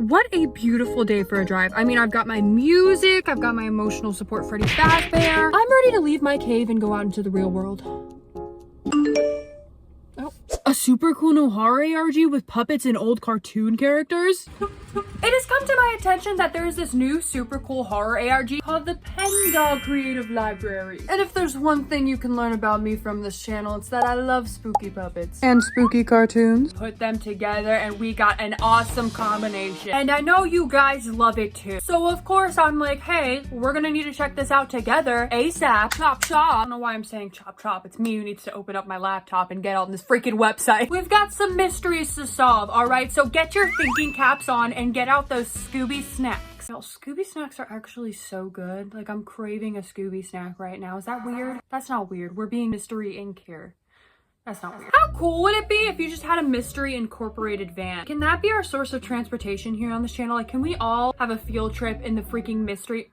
What a beautiful day for a drive. I mean, I've got my music, I've got my emotional support Freddy Fazbear. I'm ready to leave my cave and go out into the real world. Oh. A super cool no horror ARG with puppets and old cartoon characters? It has come to my attention that there is this new super cool horror ARG called the Pendog Creative Library. And if there's one thing you can learn about me from this channel, it's that I love spooky puppets. And spooky cartoons. Put them together and we got an awesome combination. And I know you guys love it too. So of course I'm like, hey, we're gonna need to check this out together ASAP. Chop chop. I don't know why I'm saying chop chop. It's me who needs to open up my laptop and get on this freaking website. We've got some mysteries to solve, alright? So get your thinking caps on and get out those Scooby snacks. Well, Scooby snacks are actually so good. Like, I'm craving a Scooby snack right now. Is that weird? That's not weird. We're being Mystery Inc. here. That's not weird. How cool would it be if you just had a mystery incorporated van? Can that be our source of transportation here on this channel? Like, can we all have a field trip in the freaking mystery...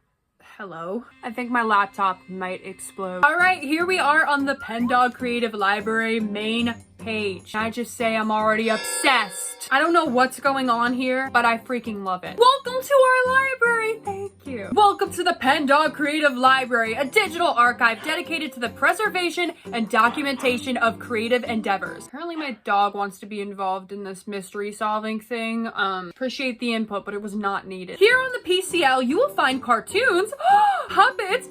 Hello? I think my laptop might explode. All right, here we are on the Pendog Creative Library main page. I just say I'm already obsessed. I don't know what's going on here, but I freaking love it. Welcome to our library. Thank you. Welcome to the Pendog Creative Library, a digital archive dedicated to the preservation and documentation of creative endeavors. Apparently my dog wants to be involved in this mystery solving thing. Appreciate the input, but it was not needed. Here on the PCL, you will find cartoons, puppets,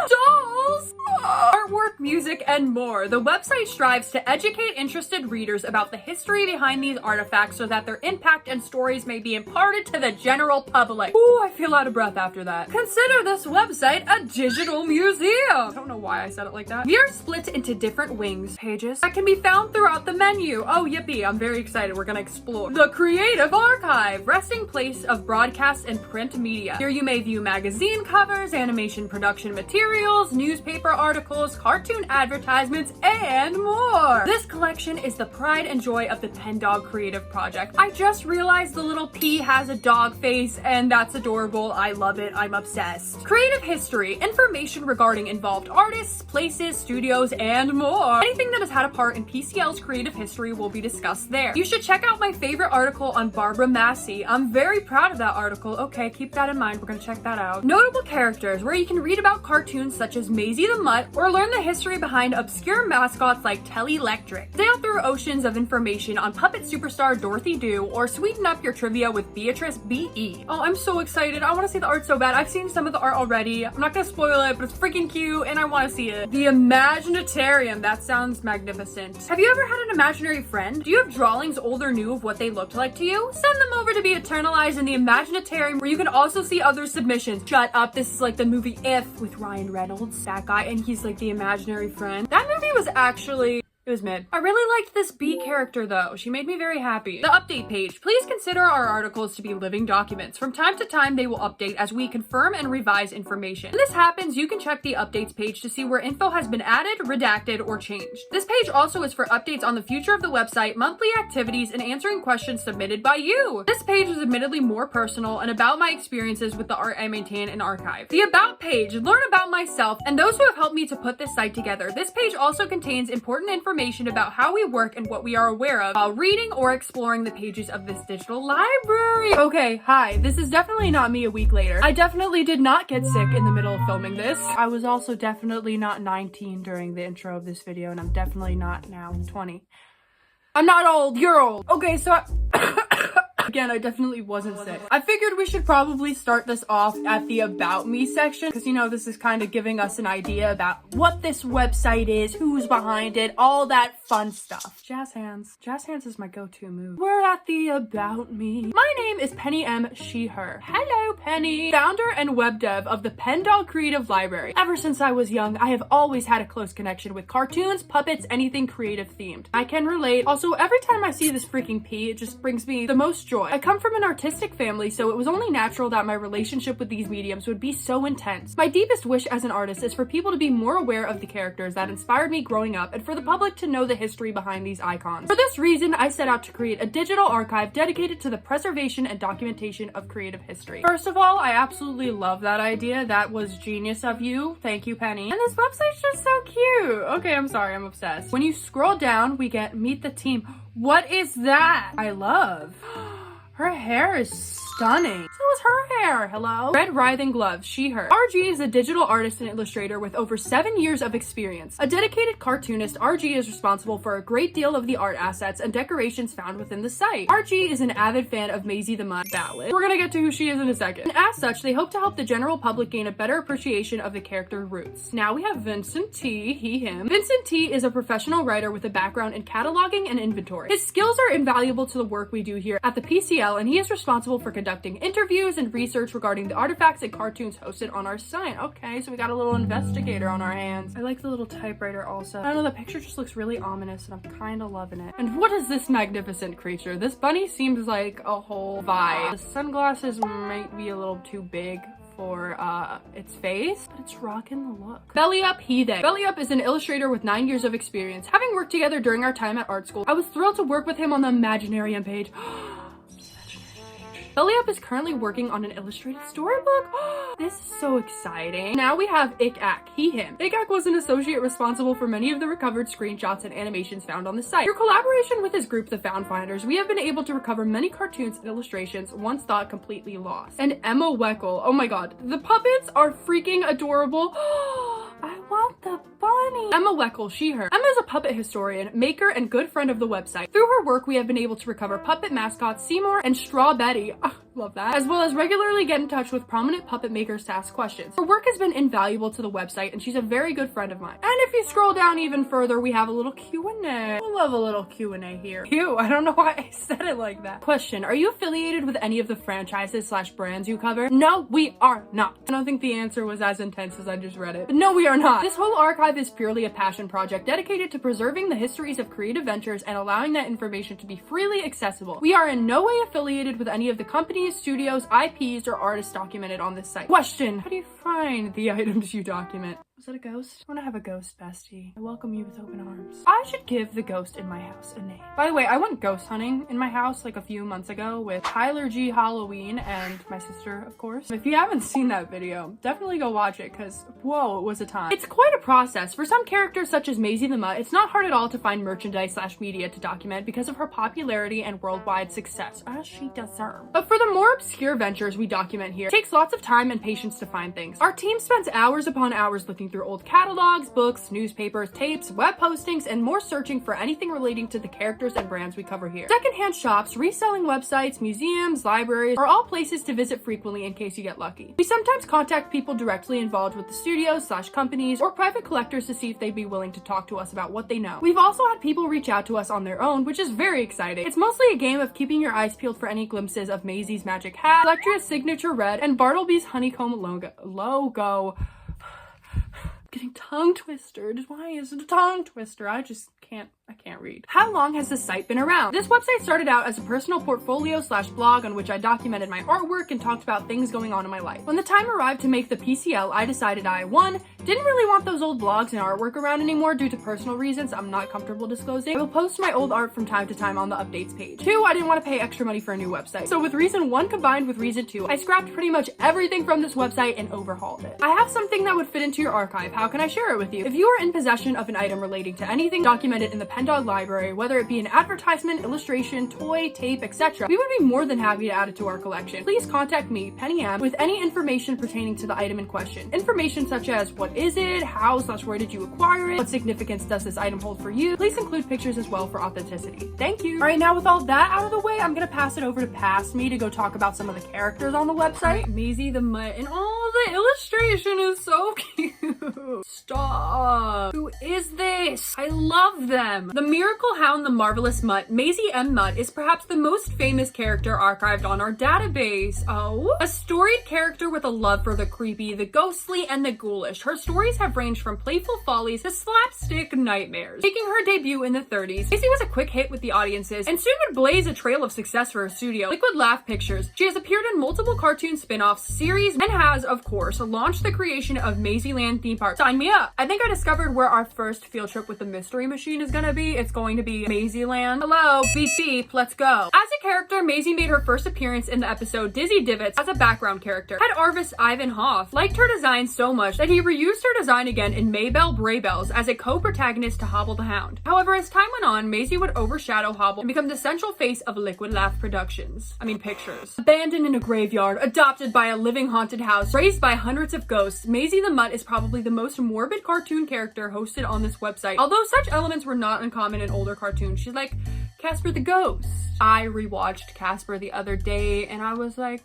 dolls, artwork, music, and more. The website strives to educate interested readers about the history behind these artifacts so that their impact and stories may be imparted to the general public. Ooh, I feel out of breath after that. Consider this website a digital museum. I don't know why I said it like that. We are split into different wings, pages, that can be found throughout the menu. Oh, yippee, I'm very excited. We're gonna explore. The Creative Archive, resting place of broadcast and print media. Here you may view magazine covers, animation production materials, newspaper articles, cartoon advertisements, and more. This collection is the pride and joy of the Pendog Creative Project. I just realized the little P has a dog face, and that's adorable. I love it. I'm obsessed. Creative history, information regarding involved artists, places, studios, and more. Anything that has had a part in PCL's creative history will be discussed there. You should check out my favorite article on Barbara Massey. I'm very proud of that article. Okay, keep that in mind. We're gonna check that out. Notable characters, where you can read about cartoons such as Maisy the Mutt, or learn the history behind obscure mascots like Tellie Lectric. Sail through oceans of information on puppet superstar Dorothy Do, or sweeten up your trivia with Beetrice B.E. Oh, I'm so excited. I want to see the art so bad. I've seen some of the art already. I'm not gonna spoil it, but it's freaking cute and I want to see it. The Imaginatarium. That sounds magnificent. Have you ever had an imaginary friend? Do you have drawings old or new of what they looked like to you? Send them over to be eternalized in the Imaginatarium, where you can also see other submissions. Shut up. This is like the movie If with Ryan Reynolds, that guy, and he's like the imaginary friend. That movie was actually... it was mid. I really liked this Bee character though. She made me very happy. The update page. Please consider our articles to be living documents. From time to time, they will update as we confirm and revise information. When this happens, you can check the updates page to see where info has been added, redacted, or changed. This page also is for updates on the future of the website, monthly activities, and answering questions submitted by you. This page is admittedly more personal and about my experiences with the art I maintain and archive. The About page. Learn about myself and those who have helped me to put this site together. This page also contains important information about how we work and what we are aware of while reading or exploring the pages of this digital library. Okay, hi, this is definitely not me a week later. I definitely did not get sick in the middle of filming this. I was also definitely not 19 during the intro of this video, and I'm definitely not now 20. I'm not old, you're old. Okay, so again, I definitely wasn't sick. I figured we should probably start this off at the About Me section, because, you know, this is kind of giving us an idea about what this website is, who's behind it, all that fun stuff. Jazz hands. Jazz hands is my go-to move. We're at the About Me. My name is Penny M. She/Her. Hello, Penny. Founder and web dev of the Pendog Creative Library. Ever since I was young, I have always had a close connection with cartoons, puppets, anything creative themed. I can relate. Also, every time I see this freaking P, it just brings me the most joy. I come from an artistic family, so it was only natural that my relationship with these mediums would be so intense. My deepest wish as an artist is for people to be more aware of the characters that inspired me growing up, and for the public to know the history behind these icons. For this reason, I set out to create a digital archive dedicated to the preservation and documentation of creative history. First of all, I absolutely love that idea. That was genius of you. Thank you, Penny. And this website's just so cute. Okay, I'm sorry, I'm obsessed. When you scroll down, we get Meet the Team. What is that? I love. Her hair is stunning. So is her hair. Hello? Red Writhing Gloves, she, her. RG is a digital artist and illustrator with over 7 years of experience. A dedicated cartoonist, RG is responsible for a great deal of the art assets and decorations found within the site. RG is an avid fan of Maisy the Mutt ballad. We're gonna get to who she is in a second. And as such, they hope to help the general public gain a better appreciation of the character roots. Now we have Vincent T, he, him. Vincent T is a professional writer with a background in cataloging and inventory. His skills are invaluable to the work we do here at the PCL, and he is responsible for conducting interviews and research regarding the artifacts and cartoons hosted on our site. Okay, so we got a little investigator on our hands. I like the little typewriter also. I don't know, the picture just looks really ominous and I'm kind of loving it. And what is this magnificent creature? This bunny seems like a whole vibe. The sunglasses might be a little too big for its face, but it's rocking the look. Belly Up, he, they. Belly Up is an illustrator with 9 years of experience. Having worked together during our time at art school, I was thrilled to work with him on the Imaginarium page. Belly Up is currently working on an illustrated storybook. This is so exciting. Now we have Ik-Ak, he, him. Ik-Ak was an associate responsible for many of the recovered screenshots and animations found on the site. Through collaboration with his group, the Found Finders, we have been able to recover many cartoons and illustrations once thought completely lost. And Emma Weckl, oh my god, the puppets are freaking adorable. I want the bunny. Emma Weckl, she, her. Emma is a puppet historian, maker, and good friend of the website. Through her work, we have been able to recover puppet mascots Seamore and Strawbetty. Love that. As well as regularly get in touch with prominent puppet makers to ask questions. Her work has been invaluable to the website, and she's a very good friend of mine. And if you scroll down even further, we have a little Q&A. We love a little Q&A here. Ew, I don't know why I said it like that. Question, are you affiliated with any of the franchises / brands you cover? No, we are not. I don't think the answer was as intense as I just read it. But no, we are not. This whole archive is purely a passion project dedicated to preserving the histories of creative ventures and allowing that information to be freely accessible. We are in no way affiliated with any of the companies, studios, IPs, or artists documented on this site. Question, how do you find the items you document? Was that a ghost? I want to have a ghost bestie. I welcome you with open arms. I should give the ghost in my house a name. By the way, I went ghost hunting in my house like a few months ago with Tyler G. Halloween and my sister, of course. If you haven't seen that video, definitely go watch it because, whoa, it was a time. It's quite a process. For some characters such as Maisy the Mutt, it's not hard at all to find merchandise / media to document because of her popularity and worldwide success, as she deserves. But for the more obscure ventures we document here, it takes lots of time and patience to find things. Our team spends hours upon hours looking through old catalogs, books, newspapers, tapes, web postings, and more searching for anything relating to the characters and brands we cover here. Secondhand shops, reselling websites, museums, libraries are all places to visit frequently in case you get lucky. We sometimes contact people directly involved with the studios / companies or private collectors to see if they'd be willing to talk to us about what they know. We've also had people reach out to us on their own, which is very exciting. It's mostly a game of keeping your eyes peeled for any glimpses of Maisy's magic hat, Electria's signature red, and Bartleby's honeycomb logo. Getting tongue twistered. Why is it a tongue twister? I can't read. How long has this site been around? This website started out as a personal portfolio / blog on which I documented my artwork and talked about things going on in my life. When the time arrived to make the PCL, I decided I, 1, didn't really want those old blogs and artwork around anymore due to personal reasons I'm not comfortable disclosing. I will post my old art from time to time on the updates page. 2, I didn't want to pay extra money for a new website. So with reason 1 combined with reason 2, I scrapped pretty much everything from this website and overhauled it. I have something that would fit into your archive. How can I share it with you? If you are in possession of an item relating to anything documented in the Pendog library, whether it be an advertisement, illustration, toy, tape, etc., we would be more than happy to add it to our collection. Please contact me, Penny M, with any information pertaining to the item in question. Information such as what is it, how / where did you acquire it, what significance does this item hold for you. Please include pictures as well for authenticity. Thank you. All right, now with all that out of the way, I'm gonna pass it over to Past Me to go talk about some of the characters on the website. Maisy the Mutt, and all the illustration is so cute. Stop. Who is this? I love them. The Miracle Hound, the Marvelous Mutt, Maisy M. Mutt is perhaps the most famous character archived on our database. Oh, a storied character with a love for the creepy, the ghostly, and the ghoulish. Her stories have ranged from playful follies to slapstick nightmares. Making her debut in the 30s, Maisy was a quick hit with the audiences and soon would blaze a trail of success for her studio, Liquid Laugh Pictures. She has appeared in multiple cartoon spin-offs, series, and has, of course, long launched the creation of Maisy theme park. Sign me up. I think I discovered where our first field trip with the mystery machine is gonna be. It's going to be Maisy Land. Hello, beep beep, let's go. As a character, Maisy made her first appearance in the episode Dizzy Divots as a background character. Head artist Ivan Hoff liked her design so much that he reused her design again in Maybelle Braybells as a co-protagonist to Hobble the Hound. However, as time went on, Maisy would overshadow Hobble and become the central face of Liquid Laugh Productions. Pictures. Abandoned in a graveyard, adopted by a living haunted house, raised by hundreds of ghosts, Maisy the Mutt is probably the most morbid cartoon character hosted on this website. Although such elements were not uncommon in older cartoons, she's like Casper the Ghost. I rewatched Casper the other day and I was like,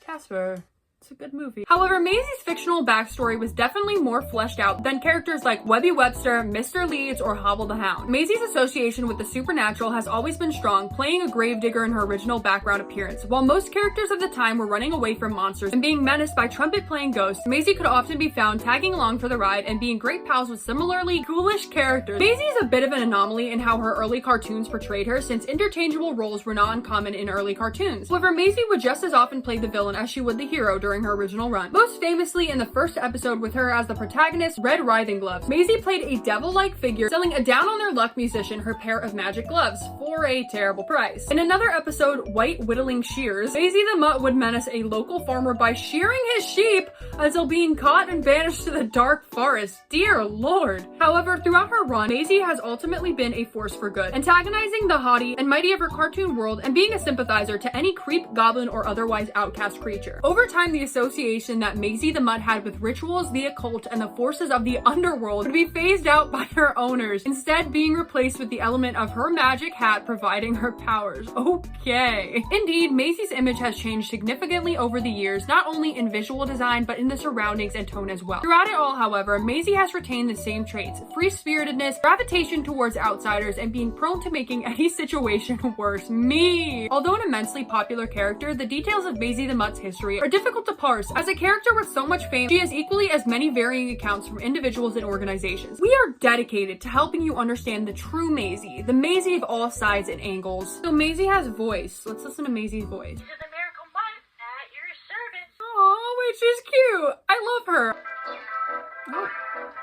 Casper. It's a good movie. However, Maisy's fictional backstory was definitely more fleshed out than characters like Webby Webster, Mr. Leeds, or Hobble the Hound. Maisy's association with the supernatural has always been strong, playing a gravedigger in her original background appearance. While most characters of the time were running away from monsters and being menaced by trumpet-playing ghosts, Maisy could often be found tagging along for the ride and being great pals with similarly ghoulish characters. Maisy is a bit of an anomaly in how her early cartoons portrayed her, since interchangeable roles were not uncommon in early cartoons. However, Maisy would just as often play the villain as she would the hero during her original run. Most famously in the first episode with her as the protagonist, Red Riding Gloves. Maisy played a devil-like figure selling a down-on-their-luck musician her pair of magic gloves for a terrible price. In another episode, White Whittling Shears, Maisy the Mutt would menace a local farmer by shearing his sheep until being caught and banished to the dark forest. Dear Lord. However, throughout her run, Maisy has ultimately been a force for good, antagonizing the haughty and mighty of her cartoon world and being a sympathizer to any creep, goblin, or otherwise outcast creature. Over time, the association that Maisy the Mutt had with rituals, the occult, and the forces of the underworld would be phased out by her owners, instead being replaced with the element of her magic hat providing her powers. Okay. Indeed, Maisy's image has changed significantly over the years, not only in visual design, but in the surroundings and tone as well. Throughout it all, however, Maisy has retained the same traits: free-spiritedness, gravitation towards outsiders, and being prone to making any situation worse. Me! Although an immensely popular character, the details of Maisy the Mutt's history are difficult to parse. As a character with so much fame, she has equally as many varying accounts from individuals and organizations. We are dedicated to helping you understand the true Maisy, the Maisy of all sides and angles. So Maisy has voice. Let's listen to Maisy's voice. To the miracle wife at your service. Oh, wait, she's cute. I love her. Oh.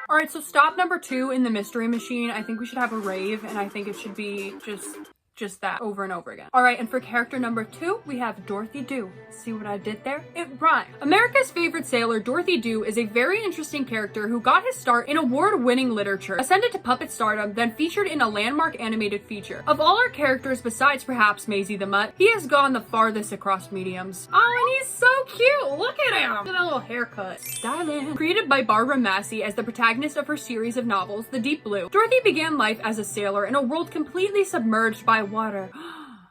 All right, so stop number 2 in the mystery machine. I think we should have a rave, and I think it should be just that over and over again. All right, and for character number 2, we have Dorothy Do. See what I did there? It rhymed. America's favorite sailor, Dorothy Do, is a very interesting character who got his start in award-winning literature, ascended to puppet stardom, then featured in a landmark animated feature. Of all our characters, besides perhaps Maisy the Mutt, he has gone the farthest across mediums. Oh, and he's so cute! Look at him! Look at that little haircut. Styling. Created by Barbara Massey as the protagonist of her series of novels, The Deep Blue, Dorothy began life as a sailor in a world completely submerged by water.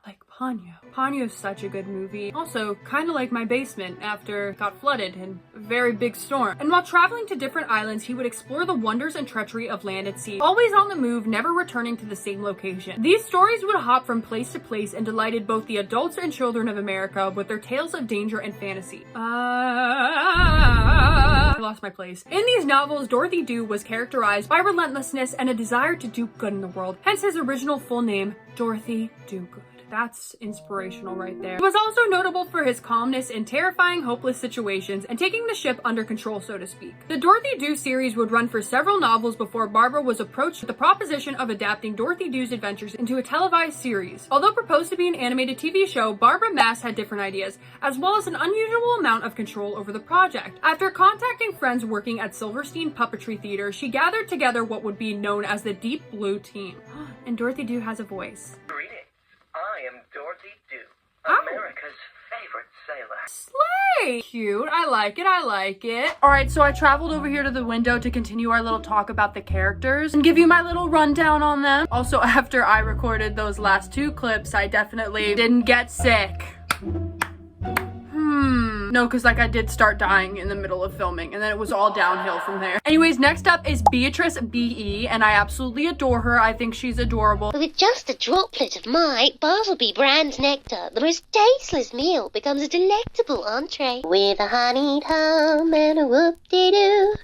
Like Ponyo. Ponyo's such a good movie. Also, kind of like my basement after it got flooded in a very big storm. And while traveling to different islands, he would explore the wonders and treachery of land and sea, always on the move, never returning to the same location. These stories would hop from place to place and delighted both the adults and children of America with their tales of danger and fantasy. I lost my place. In these novels, Dorothy Do was characterized by relentlessness and a desire to do good in the world, hence his original full name, Dorothy Do Good. That's inspirational right there. He was also notable for his calmness in terrifying, hopeless situations and taking the ship under control, so to speak. The Dorothy Do series would run for several novels before Barbara was approached with the proposition of adapting Dorothy Do's adventures into a televised series. Although proposed to be an animated TV show, Barbara Mass had different ideas, as well as an unusual amount of control over the project. After contacting friends working at Silverstein Puppetry Theater, she gathered together what would be known as the Deep Blue team. And Dorothy Do has a voice. Greetings. I am Dorothy Do, Oh. America's favorite sailor. Slay! Cute. I like it. I like it. All right, so I traveled over here to the window to continue our little talk about the characters and give you my little rundown on them. Also, after I recorded those last 2 clips, I definitely didn't get sick. No, because like I did start dying in the middle of filming and then it was all downhill from there. Anyways, next up is Beetrice B.E. and I absolutely adore her. I think she's adorable. With just a droplet of my Bartleby brand nectar, the most tasteless meal becomes a delectable entree. With a honeycomb and a whoop-de-doo,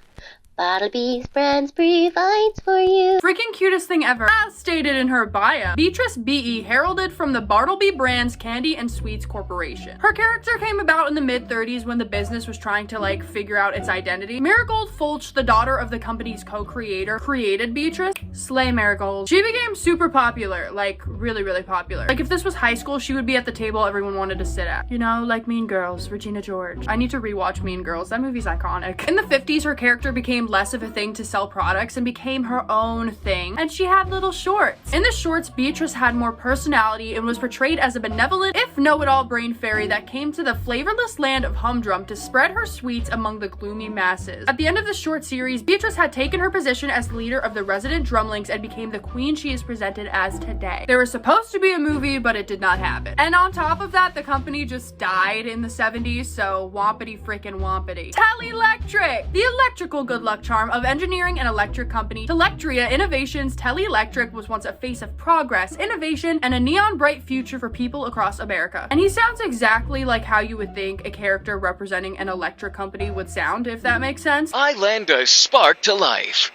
Bartleby's brands provides for you. Freaking cutest thing ever. As stated in her bio, Beetrice B.E. heralded from the Bartleby Brands Candy and Sweets Corporation. Her character came about in the mid-30s when the business was trying to figure out its identity. Marigold Fulch, the daughter of the company's co-creator, created Beetrice. Slay Marigold. She became super popular, really, really popular. If this was high school, she would be at the table everyone wanted to sit at. You know, like Mean Girls, Regina George. I need to rewatch Mean Girls. That movie's iconic. In the 50s, her character became less of a thing to sell products and became her own thing, and she had little shorts. In the shorts, Beatrice had more personality and was portrayed as a benevolent, if know-it-all brain fairy that came to the flavorless land of Humdrum to spread her sweets among the gloomy masses. At the end of the short series, Beatrice had taken her position as leader of the resident Drumlings and became the queen she is presented as today. There was supposed to be a movie, but it did not happen. And on top of that, the company just died in the 70s, so wompity frickin' wompity. Tellie Lectric! The electrical good luck charm of engineering and electric company Telectria Innovations, Tellie Lectric was once a face of progress, innovation, and a neon bright future for people across America. And he sounds exactly like how you would think a character representing an electric company would sound, if that makes sense. I lend a spark to life.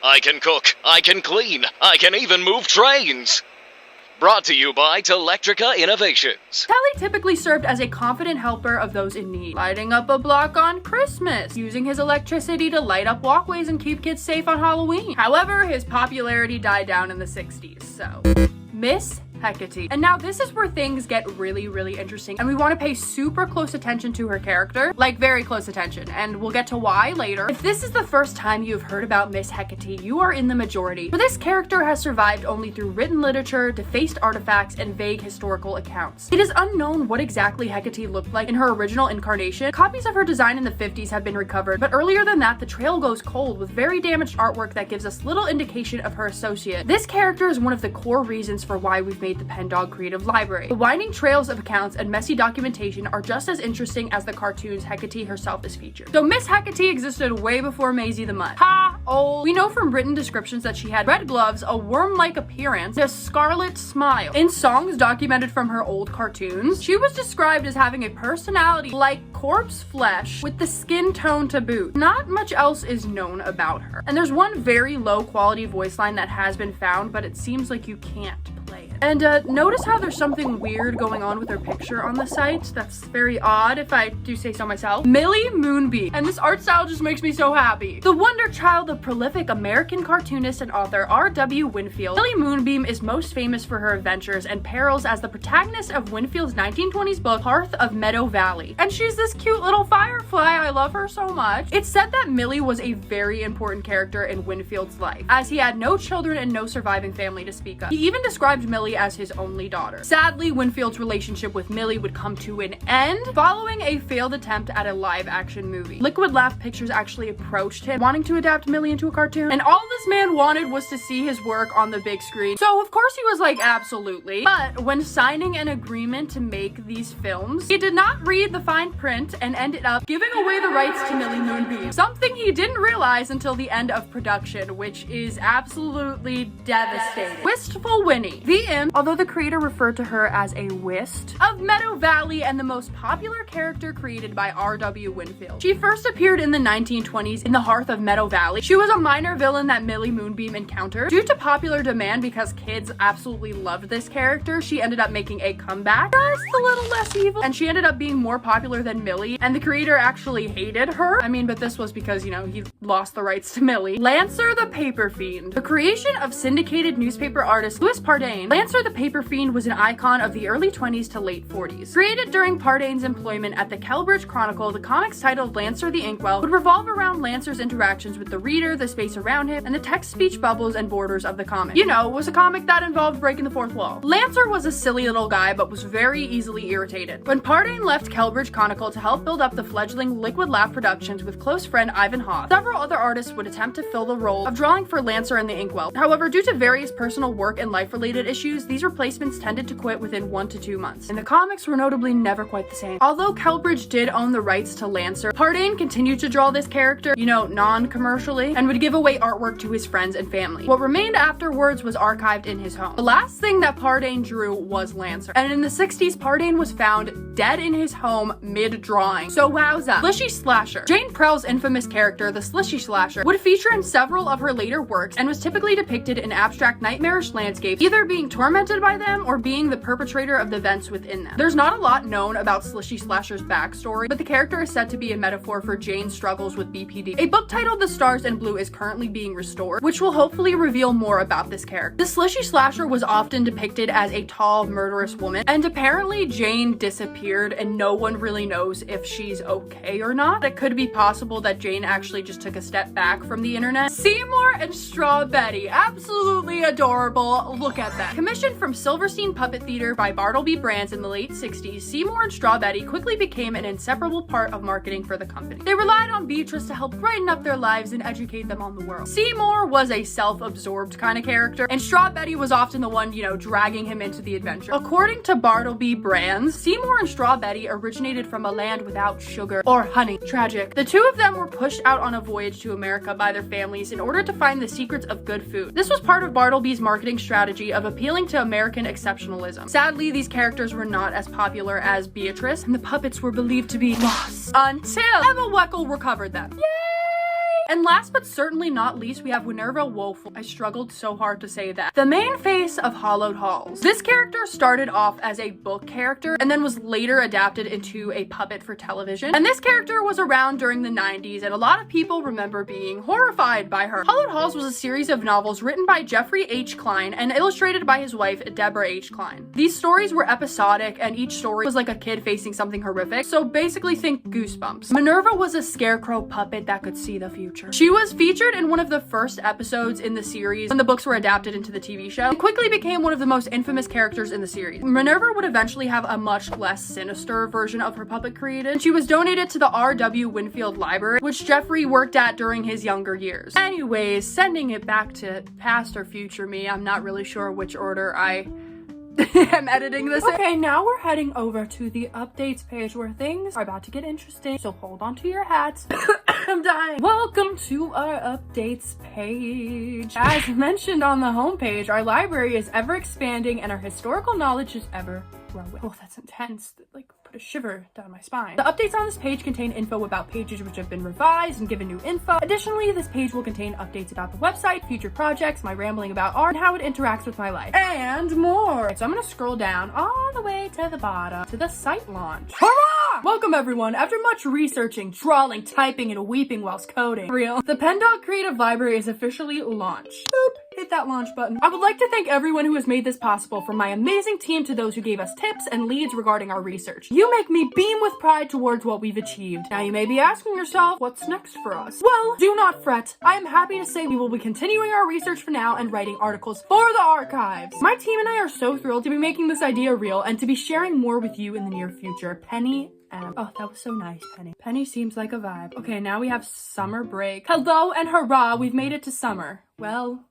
I can cook, I can clean, I can even move trains. Brought to you by Telectrica Innovations. Tellie typically served as a confident helper of those in need, lighting up a block on Christmas, using his electricity to light up walkways and keep kids safe on Halloween. However, his popularity died down in the 60s, so. Miss Hecate. And now this is where things get really, really interesting, and we want to pay super close attention to her character, very close attention, and we'll get to why later. If this is the first time you've heard about Miss Hecate, you are in the majority, for this character has survived only through written literature, defaced artifacts, and vague historical accounts. It is unknown what exactly Hecate looked like in her original incarnation. Copies of her design in the 50s have been recovered, but earlier than that, the trail goes cold with very damaged artwork that gives us little indication of her associate. This character is one of the core reasons for why we've made the Pendog Creative Library. The winding trails of accounts and messy documentation are just as interesting as the cartoons Hecate herself is featured. So Miss Hecate existed way before Maisy the Mutt. Ha! Oh. We know from written descriptions that she had red gloves, a worm-like appearance, and a scarlet smile. In songs documented from her old cartoons, she was described as having a personality like corpse flesh with the skin tone to boot. Not much else is known about her. And there's one very low quality voice line that has been found, but it seems like you can't play it. And notice how there's something weird going on with her picture on the site. That's very odd, if I do say so myself. Millie Moonbeam. And this art style just makes me so happy. The wonder child of prolific American cartoonist and author R.W. Winfield, Millie Moonbeam is most famous for her adventures and perils as the protagonist of Winfield's 1920s book, Hearth of Meadow Valley. And she's this cute little firefly. I love her so much. It's said that Millie was a very important character in Winfield's life, as he had no children and no surviving family to speak of. He even described Millie as his only daughter. Sadly, Winfield's relationship with Millie would come to an end following a failed attempt at a live-action movie. Liquid Laugh Pictures actually approached him, wanting to adapt Millie into a cartoon, and all this man wanted was to see his work on the big screen. So of course he was like, absolutely. But when signing an agreement to make these films, he did not read the fine print and ended up giving away the rights to Millie Moonbeam. Something he didn't realize until the end of production, which is absolutely devastating. Wistful Winnie. The imp, although the creator referred to her as a Wist, of Meadow Valley and the most popular character created by R.W. Winfield. She first appeared in the 1920s in the Hearth of Meadow Valley. She was a minor villain that Millie Moonbeam encountered. Due to popular demand, because kids absolutely loved this character, she ended up making a comeback, just a little less evil, and she ended up being more popular than Millie, and the creator actually hated her. I mean, but this was because, he lost the rights to Millie. Lancer the Paper Fiend. The creation of syndicated newspaper artist Louis Pardane, Lancer the Paper Fiend was an icon of the early 20s to late 40s. Created during Pardane's employment at the Kelbridge Chronicle, the comics titled Lancer the Inkwell would revolve around Lancer's interactions with the reader, the space around him, and the text speech bubbles and borders of the comic. It was a comic that involved breaking the fourth wall. Lancer was a silly little guy, but was very easily irritated. When Pardane left Kelbridge Chronicle to help build up the fledgling Liquid Laugh Productions with close friend Ivan Hoth, several other artists would attempt to fill the role of drawing for Lancer and the Inkwell. However, due to various personal work and life-related issues, issues, these replacements tended to quit within 1 to 2 months. And the comics were notably never quite the same. Although Kelbridge did own the rights to Lancer, Pardane continued to draw this character, you know, non-commercially, and would give away artwork to his friends and family. What remained afterwards was archived in his home. The last thing that Pardane drew was Lancer. And in the 60s, Pardane was found dead in his home mid-drawing. So wowza. Slishy Slasher. Jane Prell's infamous character, the Slishy Slasher, would feature in several of her later works and was typically depicted in abstract nightmarish landscapes, either being tormented by them or being the perpetrator of the events within them. There's not a lot known about Slishy Slasher's backstory, but the character is said to be a metaphor for Jane's struggles with BPD. A book titled The Stars and Blue is currently being restored, which will hopefully reveal more about this character. The Slishy Slasher was often depicted as a tall, murderous woman, and apparently Jane disappeared and no one really knows if she's okay or not. It could be possible that Jane actually just took a step back from the internet. Seamore and Strawbetty, absolutely adorable. Look at that. Commissioned from Silverstein Puppet Theater by Bartleby Brands in the late 60s, Seamore and Strawbetty quickly became an inseparable part of marketing for the company. They relied on Beetrice to help brighten up their lives and educate them on the world. Seamore was a self-absorbed kind of character, and Strawbetty was often the one, you know, dragging him into the adventure. According to Bartleby Brands, Seamore and Strawbetty originated from a land without sugar or honey. Tragic. The two of them were pushed out on a voyage to America by their families in order to find the secrets of good food. This was part of Bartleby's marketing strategy of appealing to American exceptionalism. Sadly, these characters were not as popular as Beetrice, and the puppets were believed to be lost until Emma Weckl recovered them. Yay! And last but certainly not least, we have Winerva Woeful. I struggled so hard to say that. The main face of Hollowed Halls. This character started off as a book character and then was later adapted into a puppet for television. And this character was around during the 90s, and a lot of people remember being horrified by her. Hollowed Halls was a series of novels written by Jeffrey H. Klein and illustrated by his wife, Deborah H. Klein. These stories were episodic, and each story was like a kid facing something horrific. So basically think Goosebumps. Minerva was a scarecrow puppet that could see the future. She was featured in one of the first episodes in the series when the books were adapted into the TV show, and quickly became one of the most infamous characters in the series. Minerva would eventually have a much less sinister version of her puppet created. She was donated to the R.W. Winfield Library, which Jeffrey worked at during his younger years. Anyways, sending it back to past or future me, I'm not really sure which order I am editing this. Okay, now we're heading over to the updates page where things are about to get interesting, so hold on to your hats. I'm dying. Welcome to our updates page. As mentioned on the homepage, our library is ever expanding and our historical knowledge is ever growing. Oh, that's intense. Like, put a shiver down my spine. The updates on this page contain info about pages which have been revised and given new info. Additionally, this page will contain updates about the website, future projects, my rambling about art, and how it interacts with my life, and more. Right, so I'm gonna scroll down all the way to the bottom to the site launch. Hurrah! Welcome everyone. After much researching, drawing, typing, and weeping whilst coding, the Pendog Creative Library is officially launched. Boop. Hit that launch button. I would like to thank everyone who has made this possible, from my amazing team to those who gave us tips and leads regarding our research. You make me beam with pride towards what we've achieved. Now you may be asking yourself, what's next for us? Well, do not fret. I am happy to say we will be continuing our research for now and writing articles for the archives. My team and I are so thrilled to be making this idea real and to be sharing more with you in the near future. Penny. Oh, that was so nice, Penny. Penny seems like a vibe. Okay, now we have summer break. Hello and hurrah, we've made it to summer. Well,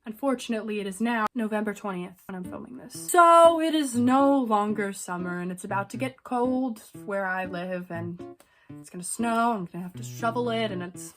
unfortunately, it is now November 20th when I'm filming this. So it is no longer summer and it's about to get cold where I live, and it's gonna snow. I'm gonna have to shovel it, and it's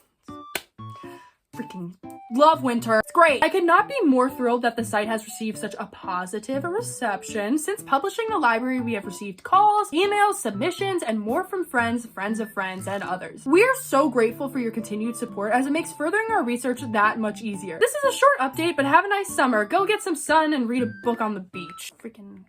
freaking love winter. It's great. I could not be more thrilled that the site has received such a positive reception. Since publishing the library, we have received calls, emails, submissions, and more from friends, friends of friends, and others. We are so grateful for your continued support, as it makes furthering our research that much easier. This is a short update, but have a nice summer. Go get some sun and read a book on the beach. Freaking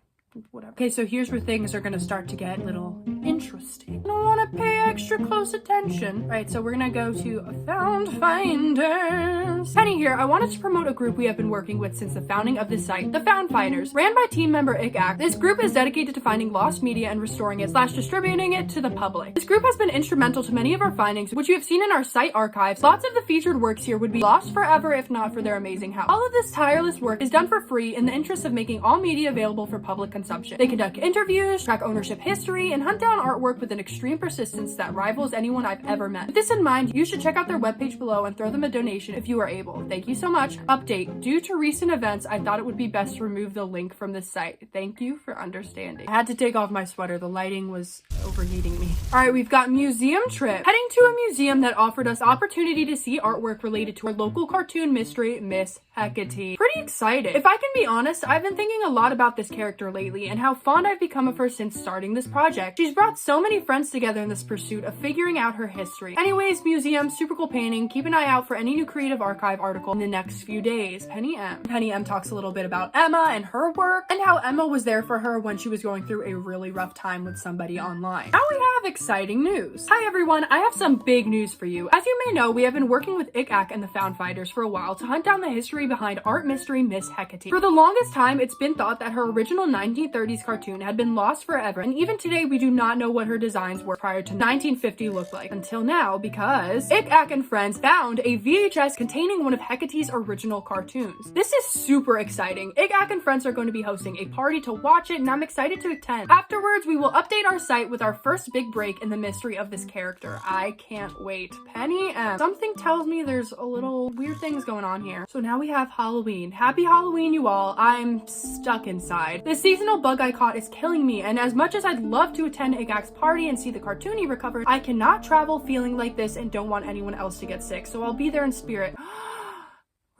whatever. Okay, so here's where things are gonna start to get a little interesting. I don't wanna pay extra close attention. Right, so we're gonna go to Found Finders. Penny here. I wanted to promote a group we have been working with since the founding of this site, the Found Finders. Ran by team member Hecate, this group is dedicated to finding lost media and restoring it / distributing it to the public. This group has been instrumental to many of our findings, which you have seen in our site archives. Lots of the featured works here would be lost forever if not for their amazing help. All of this tireless work is done for free in the interest of making all media available for public consumption. They conduct interviews, track ownership history, and hunt down artwork with an extreme persistence that rivals anyone I've ever met. With this in mind, you should check out their webpage below and throw them a donation if you are able. Thank you so much. Update: due to recent events, I thought it would be best to remove the link from this site. Thank you for understanding. I had to take off my sweater. The lighting was overheating me. All right, we've got museum trip. Heading to a museum that offered us opportunity to see artwork related to our local cartoon mystery, Miss Hecate. Pretty excited. If I can be honest, I've been thinking a lot about this character lately and how fond I've become of her since starting this project. She's brought so many friends together in this pursuit of figuring out her history. Anyways, museum, super cool painting. Keep an eye out for any new Creative Archive article in the next few days. Penny M. Penny M talks a little bit about Emma and her work and how Emma was there for her when she was going through a really rough time with somebody online. Now we have exciting news. Hi everyone, I have some big news for you. As you may know, we have been working with Hecate and the Found Finders for a while to hunt down the history behind art mystery Miss Hecate. For the longest time, it's been thought that her original 1930s cartoon had been lost forever, and even today we do not know what her designs were prior to 1950 looked like. Until now, because Hecate and friends found a VHS containing one of Hecate's original cartoons. This is super exciting. Hecate and friends are going to be hosting a party to watch it, and I'm excited to attend. Afterwards, we will update our site with our first big break in the mystery of this character. I can't wait. Penny M. Something tells me there's a little weird things going on here. So now we have Halloween. Happy Halloween, you all. I'm stuck inside. This seasonal bug I caught is killing me, and as much as I'd love to attend Hecate's party and see the cartoon he recovered, I cannot travel feeling like this and don't want anyone else to get sick, so I'll be there in spirit.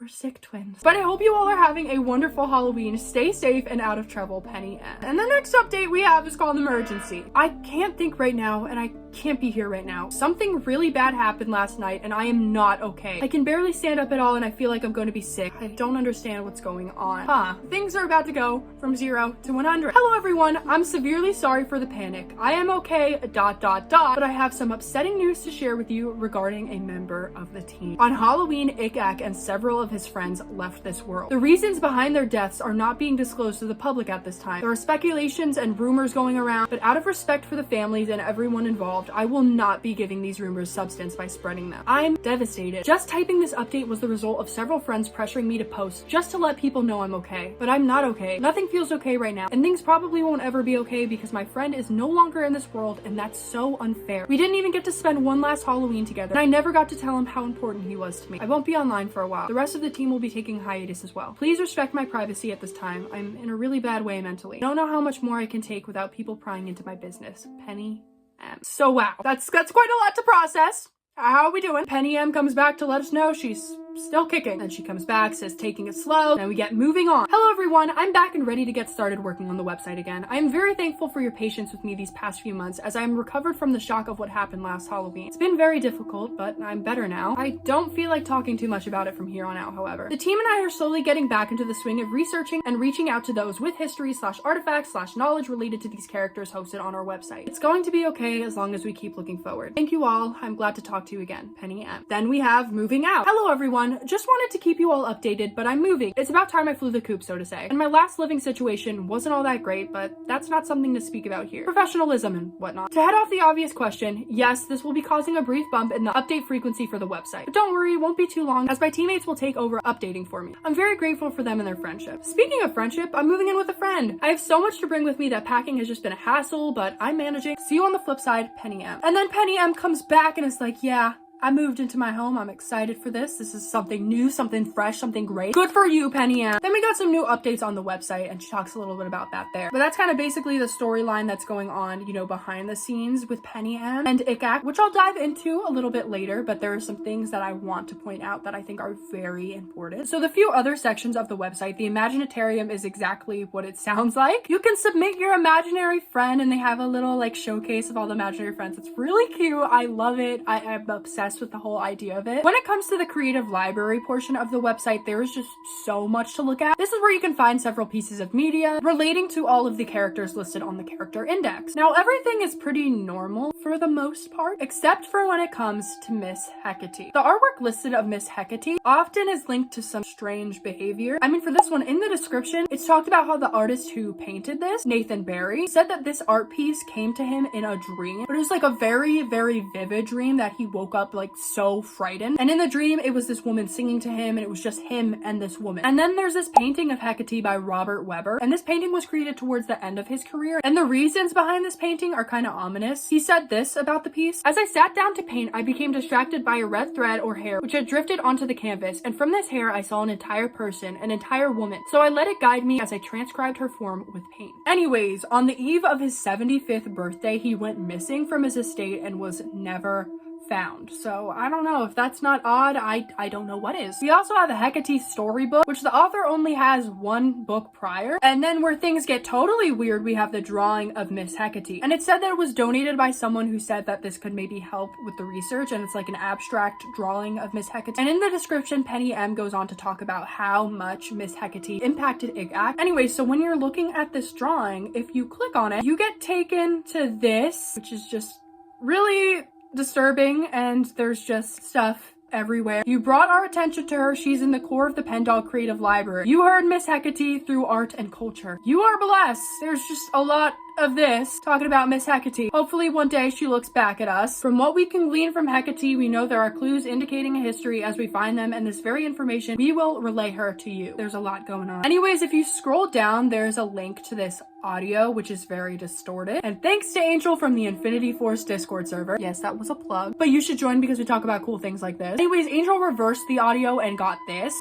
We're sick twins. But I hope you all are having a wonderful Halloween. Stay safe and out of trouble, Penny M. And the next update we have is called Emergency. I can't think right now, and I can't be here right now. Something really bad happened last night, and I am not okay. I can barely stand up at all, and I feel like I'm going to be sick. I don't understand what's going on. Things are about to go from 0 to 100. Hello, everyone. I'm severely sorry for the panic. I am okay, ... but I have some upsetting news to share with you regarding a member of the team. On Halloween, Hecate and several of his friends left this world. The reasons behind their deaths are not being disclosed to the public at this time. There are speculations and rumors going around, but out of respect for the families and everyone involved, I will not be giving these rumors substance by spreading them. I'm devastated. Just typing this update was the result of several friends pressuring me to post just to let people know I'm okay. But I'm not okay. Nothing feels okay right now, and things probably won't ever be okay because my friend is no longer in this world, and that's so unfair. We didn't even get to spend one last Halloween together, and I never got to tell him how important he was to me. I won't be online for a while. The rest of the team will be taking hiatus as well. Please respect my privacy at this time. I'm in a really bad way mentally. I don't know how much more I can take without people prying into my business. Penny M. So wow, that's quite a lot to process. How are we doing? Penny M comes back to let us know she's still kicking. Then she comes back, says taking it slow, then we get moving on. Hello everyone, I'm back and ready to get started working on the website again. I am very thankful for your patience with me these past few months as I am recovered from the shock of what happened last Halloween. It's been very difficult, but I'm better now. I don't feel like talking too much about it from here on out, however. The team and I are slowly getting back into the swing of researching and reaching out to those with history / artifacts / knowledge related to these characters hosted on our website. It's going to be okay as long as we keep looking forward. Thank you all. I'm glad to talk to you again. Penny M. Then we have moving out. Hello everyone. Just wanted to keep you all updated, but I'm moving. It's about time I flew the coop, so to say. And my last living situation wasn't all that great, but that's not something to speak about here. Professionalism and whatnot. To head off the obvious question, yes, this will be causing a brief bump in the update frequency for the website. But don't worry, it won't be too long as my teammates will take over updating for me. I'm very grateful for them and their friendship. Speaking of friendship, I'm moving in with a friend. I have so much to bring with me that packing has just been a hassle, but I'm managing. See you on the flip side, Penny M. And then Penny M comes back and is like, yeah, I moved into my home. I'm excited for this. This is something new, something fresh, something great. Good for you, Penny M. Then we got some new updates on the website, and she talks a little bit about that there. But that's kind of basically the storyline that's going on, you know, behind the scenes with Penny M and Hecate, which I'll dive into a little bit later, but there are some things that I want to point out that I think are very important. So the few other sections of the website, the Imaginatarium is exactly what it sounds like. You can submit your imaginary friend, and they have a little like showcase of all the imaginary friends. It's really cute. I love it. I'm obsessed with the whole idea of it. When it comes to the creative library portion of the website, there is just so much to look at. This is where you can find several pieces of media relating to all of the characters listed on the character index. Now, everything is pretty normal for the most part, except for when it comes to Miss Hecate. The artwork listed of Miss Hecate often is linked to some strange behavior. I mean, for this one, in the description, it's talked about how the artist who painted this, Nathan Barry, said that this art piece came to him in a dream, but it was like a very, very vivid dream that he woke up like like so frightened. And in the dream, it was this woman singing to him, and it was just him and this woman. And then there's this painting of Hecate by Robert Weber, and this painting was created towards the end of his career. And the reasons behind this painting are kind of ominous. He said this about the piece: "As I sat down to paint, I became distracted by a red thread or hair which had drifted onto the canvas, and from this hair I saw an entire person, an entire woman. So I let it guide me as I transcribed her form with paint." Anyways, on the eve of his 75th birthday, he went missing from his estate and was never found. So I don't know if that's not odd. I don't know what is. We also have a Hecate storybook, which the author only has one book prior. And then where things get totally weird, we have the drawing of Miss Hecate. And it said that it was donated by someone who said that this could maybe help with the research, and it's like an abstract drawing of Miss Hecate. And in the description, Penny M goes on to talk about how much Miss Hecate impacted IGAC. Anyway, so when you're looking at this drawing, if you click on it, you get taken to this, which is just really disturbing, and there's just stuff everywhere. "You brought our attention to her. She's in the core of the Pendog Creative Library. You heard Miss Hecate through art and culture. You are blessed." There's just a lot of this talking about Miss Hecate. Hopefully one day she looks back at us. "From what we can glean from Hecate, we know there are clues indicating a history. As we find them and this very information, we will relay her to you." There's a lot going on. Anyways, if you scroll down, there's a link to this audio, which is very distorted. And thanks to Angel from the Infinity Force Discord server. Yes, that was a plug. But you should join because we talk about cool things like this. Anyways, Angel reversed the audio and got this.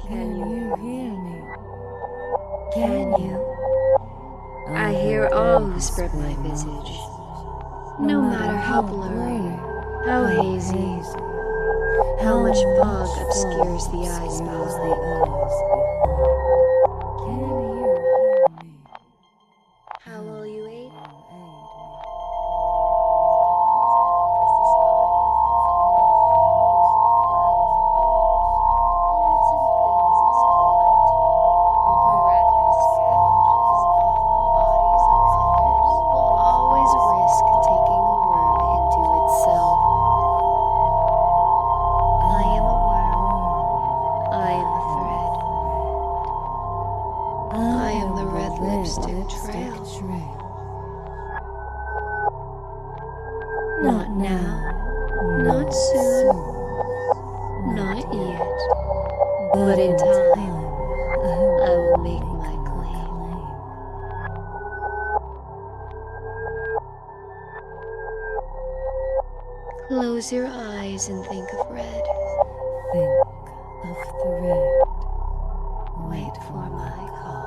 Can you hear me? Can you? I hear all who spread my visage. No matter how blurry, how hazy, how much fog obscures the eyes behind. Can you hear me? How will you aid? Not now, not soon, not yet, but in time, I will make my claim. Close your eyes and think of red. Think of the red. Wait for my call.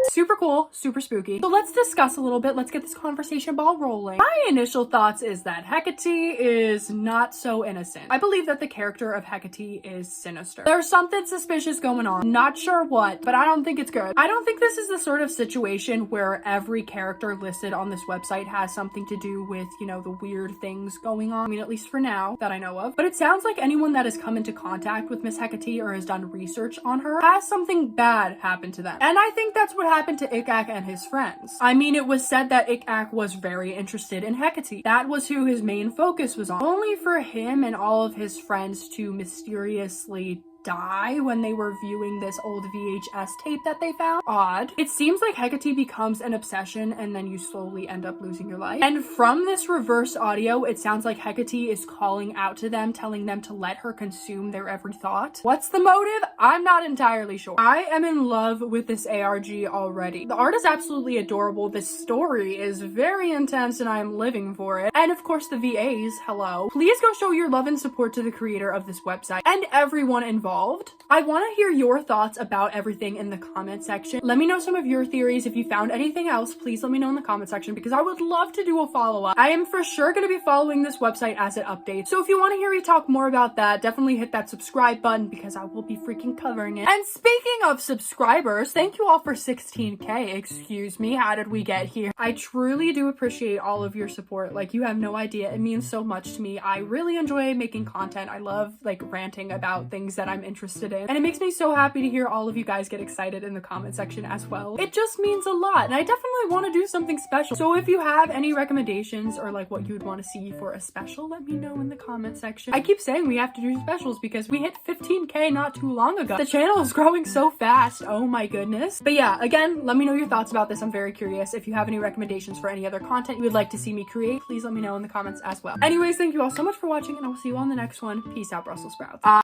Super cool, super spooky. So let's discuss a little bit. Let's get this conversation ball rolling. My initial thoughts is that Hecate is not so innocent. I believe that the character of Hecate is sinister. There's something suspicious going on. Not sure what, but I don't think it's good. I don't think this is the sort of situation where every character listed on this website has something to do with, you know, the weird things going on. I mean, at least for now, that I know of. But it sounds like anyone that has come into contact with Miss Hecate or has done research on her has something bad happen to them. And I think that's what happened to IGAC and his friends. I mean, it was said that IGAC was very interested in Hecate. That was who his main focus was on. Only for him and all of his friends to mysteriously die when they were viewing this old VHS tape that they found. Odd. It seems like Hecate becomes an obsession and then you slowly end up losing your life. And from this reverse audio, it sounds like Hecate is calling out to them, telling them to let her consume their every thought. What's the motive? I'm not entirely sure. I am in love with this ARG already. The art is absolutely adorable. This story is very intense and I am living for it. And of course the VAs, hello. Please go show your love and support to the creator of this website and everyone involved. I want to hear your thoughts about everything in the comment section. Let me know some of your theories. If you found anything else, please let me know in the comment section because I would love to do a follow-up. I am for sure going to be following this website as it updates. So if you want to hear me talk more about that, definitely hit that subscribe button because I will be freaking covering it. And speaking of subscribers, thank you all for 16K. Excuse me, how did we get here? I truly do appreciate all of your support. Like, you have no idea. It means so much to me. I really enjoy making content. I love like ranting about things that I'm interested in. And it makes me so happy to hear all of you guys get excited in the comment section as well. It just means a lot, and I definitely want to do something special. So if you have any recommendations or like what you would want to see for a special, let me know in the comment section. I keep saying we have to do specials because we hit 15K not too long ago. The channel is growing so fast. Oh my goodness. But yeah, again, let me know your thoughts about this. I'm very curious. If you have any recommendations for any other content you would like to see me create, please let me know in the comments as well. Anyways, thank you all so much for watching, and I will see you on the next one. Peace out, Brussels sprouts.